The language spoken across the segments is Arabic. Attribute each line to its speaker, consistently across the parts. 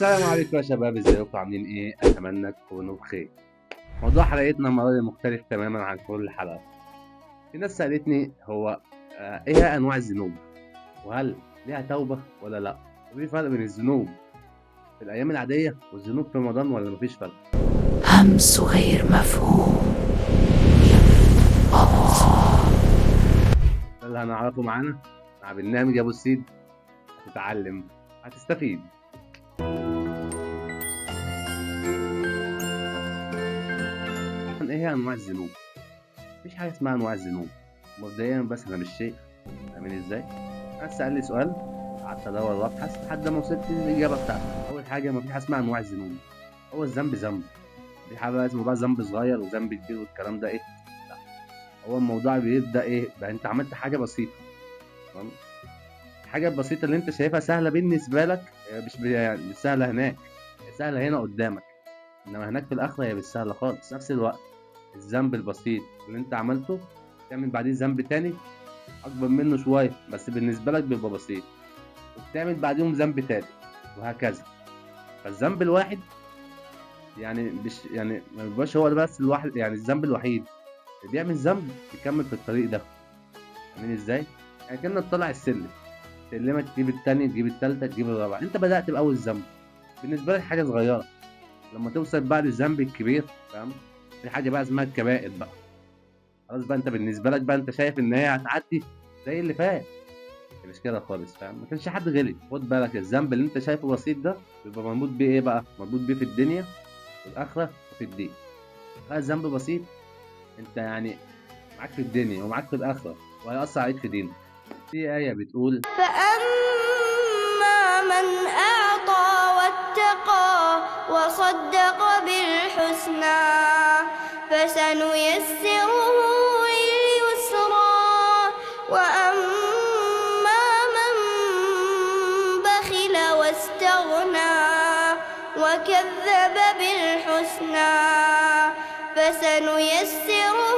Speaker 1: السلام عليكم يا شباب، ازيكم عاملين ايه؟ اتمنى تكونوا بخير. موضوع حلقتنا المره دي مختلف تماما عن كل حلقه. في ناس سالتني هو ايه هي انواع الذنوب، وهل ليها توبه ولا لا، وفي فرق بين الذنوب في الايام العاديه والذنوب في رمضان ولا مفيش فرق؟
Speaker 2: همس غير مفهوم.
Speaker 1: ده اللي هنعرفه معانا مع برنامج ابو السيد. هتتعلم، هتستفيد. ايه هي انواع الذنوب؟ مفيش حاجه اسمها انواع الذنوب مبدئيا، بس انا مش شيخ. فاهمين ازاي؟ ناس سألني سؤال، قعدت ادور وابحث لحد ما وصلت للاجابه بتاعته. اول حاجه مفيش حاجه اسمها انواع الذنوب. هو الذنب ذنب، في حاجه اسمه بقى ذنب صغير وذنب كبير والكلام ده ايه؟ لا. هو الموضوع بيبدا ايه بقى؟ انت عملت حاجه بسيطه، تمام؟ الحاجه البسيطه اللي انت شايفها سهله بالنسبه لك هي يعني مش سهله هناك، هي سهله هنا قدامك، انما هناك في الاخره هي مش سهله خالص. في نفس الوقت الذنب البسيط اللي انت عملته تعمل بعديه ذنب تاني اكبر منه شويه، بس بالنسبه لك بيبقى بسيط، وبتعمل بعديهم ذنب تالت، وهكذا. فالذنب الواحد يعني مش يعني ما بيبقاش هو ده بس الواحد، يعني الذنب الوحيد. اللي بيعمل ذنب يكمل في الطريق ده. فاهمين ازاي؟ يعني كأنك طالع السلم، سلمك تجيب التاني، تجيب التالتة، تجيب الرابعة. انت بدأت بأول ذنب، بالنسبة لك حاجة صغيرة. لما توصل بقى للذنب الكبير، فاهم؟ في حاجة بقى اسمها الكبائر بقى. خلاص بقى انت بالنسبة لك بقى انت شايف ان هي هتعدي زي اللي فات. مش كده خالص، فاهم؟ ما كانش حد غلط. خد بالك الذنب اللي انت شايفه بسيط ده بيبقى مربوط بيه ايه بقى؟ مربوط بيه في الدنيا والآخرة وفي الدين. الذنب بسيط، انت يعني معاك في الدنيا ومعاك في الآخرة، وهيأثر عليك في دينك. في آية بتقول:
Speaker 3: فأما من أعطى واتقى وصدق بالحسنى فسنيسره لليسرى وأما من بخل واستغنى وكذب بالحسنى فسنيسره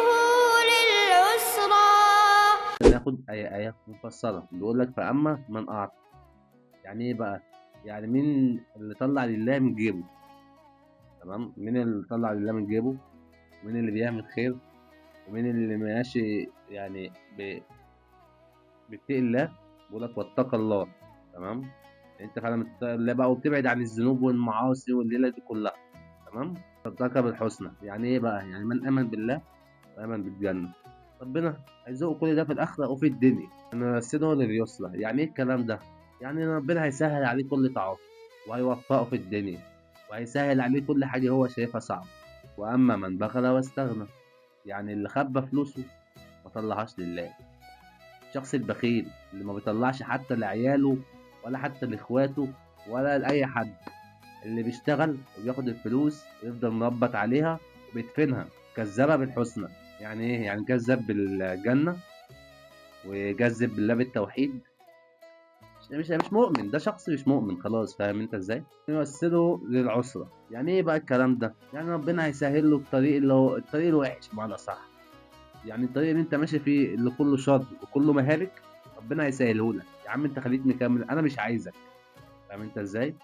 Speaker 3: للعسرى.
Speaker 1: ناخد آية مفصلة بيقول لك: فأما من أعطى. يعني إيه بقى؟ يعني مين اللي طلع لله من جيبه؟ تمام؟ مين اللي طلع لله من جيبه؟ ومين اللي بيعمل خير؟ ومين اللي ماشي يعني بيتقي الله؟ بيقول لك: واتقى الله. تمام؟ انت فعلا بتتقي الله بقى وبتبعد عن الذنوب والمعاصي والليلة دي كلها. تمام؟ صدق بالحسنى. يعني ايه بقى؟ يعني من آمن بالله وآمن بالجنة، ربنا هيزوق كل ده في الآخرة وفي الدنيا. نرسله لليسرى. يعني ايه الكلام ده؟ يعني ربنا هيسهل عليه كل طاعته، وهيوفقه في الدنيا، وهيسهل عليه كل حاجة هو شايفها صعبة. وأما من بخل واستغنى، يعني اللي خبى فلوسه ما طلعهاش لله. الشخص البخيل اللي ما بيطلعش حتى لعياله ولا حتى لاخواته ولا لأي حد، اللي بيشتغل وبياخد الفلوس ويفضل مربط عليها وبيدفنها. كذاب بالحسنى. يعني ايه؟ يعني كذب بالجنة وكذب بالله بالتوحيد. مش مؤمن، ده شخص مش مؤمن خلاص. فاهم انت ازاي؟ يوصله للعسرة. يعني ايه بقى الكلام ده؟ يعني ربنا هيسهل له الطريق اللي هو الطريق الوحش بمعنى صح. يعني الطريق اللي انت ماشي فيه اللي كله شر وكله مهالك، ربنا هيسهله لك. يا عم انت خليك مكمل، انا مش عايزك. فاهم انت ازاي؟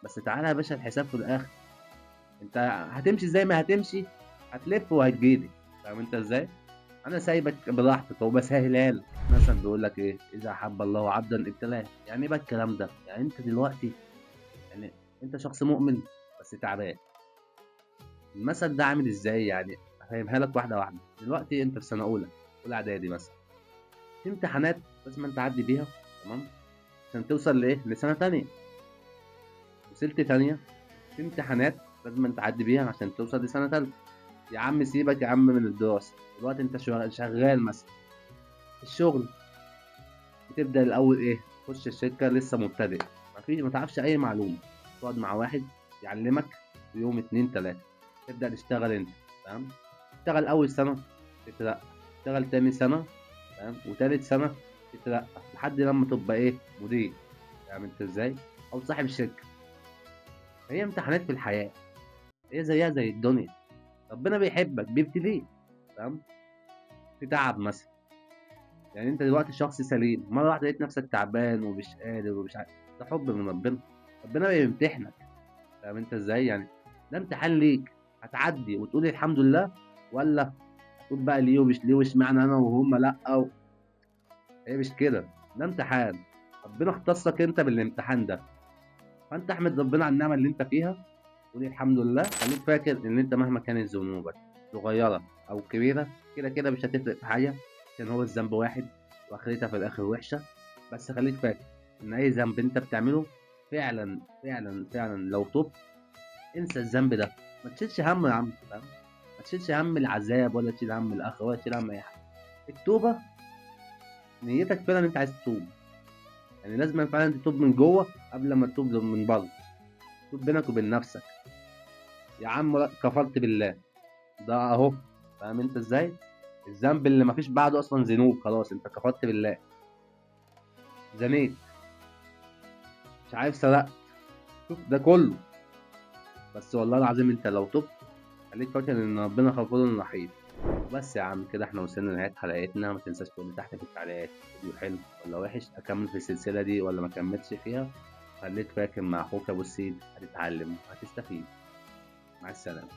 Speaker 1: بس تعالى يا باشا الحساب في الاخر. انت هتمشي زي ما هتمشي، هتلف وهتجيلي. فاهم انت ازاي؟ انا سايبك براحتك وبسهلها لك. مثلا بيقول لك ايه: اذا احب الله عبدا ابتلاه. يعني ايه بقى الكلام ده؟ يعني انت دلوقتي، يعني انت شخص مؤمن بس تعبان. المثل ده عامل ازاي؟ يعني هفهمها لك واحده واحده. دلوقتي انت في سنه اولى اعدادي مثلا، في امتحانات لازم انت تعدي بيها، تمام؟ عشان توصل لايه؟ لسنه تانية. وصلت تانية، في امتحانات لازم انت تعدي بيها عشان توصل لسنه تالتة. يا عم سيبك يا عم من الدراسه، دلوقتي انت شغال مثلا. الشغل بتبدا الاول ايه؟ تخش الشركه لسه مبتدئ، ما تعرفش اي معلومه. تقعد مع واحد يعلمك في يوم اتنين تلاته، تبدا تشتغل انت. تمام؟ تشتغل اول سنه تترقى، تشتغل تاني سنه، تمام، وتالت سنه تترقى لحد لما تبقى ايه؟ مدير. فاهم انت ازاي؟ او صاحب الشركه. هي امتحانات في الحياه، هي زيها زي الدنيا. ربنا بيحبك بيبتليك. تمام؟ في تعب مثلا، يعني انت دلوقتي شخص سليم، مره واحده لقيت نفسك تعبان ومش قادر ومش عارف، ده حب من ربنا. ربنا بيمتحنك، فاهم انت ازاي؟ يعني ده امتحان ليك، هتعدي وتقول الحمد لله، ولا هتقول بقى ليه ومش ليه واشمعنى انا وهم لا هي مش كده، ده امتحان، ربنا اختصك انت بالامتحان ده، فانت احمد ربنا على النعمه اللي انت فيها، قول الحمد لله، خليك فاكر ان انت مهما كانت ذنوبك صغيره او كبيره كده كده مش هتفرق في حاجه، عشان هو الذنب واحد واخرتها في الاخر وحشه. بس خليك فاكر ان اي ذنب انت بتعمله فعلا فعلا فعلا لو تبت انسى الذنب ده، ما تشيلش هم يا عم، فاهم؟ ما تشيلش هم العذاب ولا تشيل هم الاخره ولا تشيل هم اي حاجه. التوبه نيتك فعلا انت عايز تتوب، يعني لازم فعلا تتوب من جوه قبل ما تتوب من بره، تتوب بينك وبين نفسك. يا عم كفرت بالله، ده اهو، فاهم انت ازاي؟ الذنب اللي مفيش بعده اصلا ذنوب، خلاص انت كفرت بالله. زنيت، مش عارف، سرقت، شوف ده كله. بس والله العظيم انت لو تبت خليك فاكر ان ربنا غفور رحيم. بس يا عم كده احنا وصلنا لنهاية حلقتنا، ما تنساش تقول لي تحت في التعليقات فيديو حلو ولا وحش، اكمل في السلسلة دي ولا ما اكملش فيها. خليك فاكر مع اخوك ابو السيد، هتتعلم هتستفيد. مع السلامة.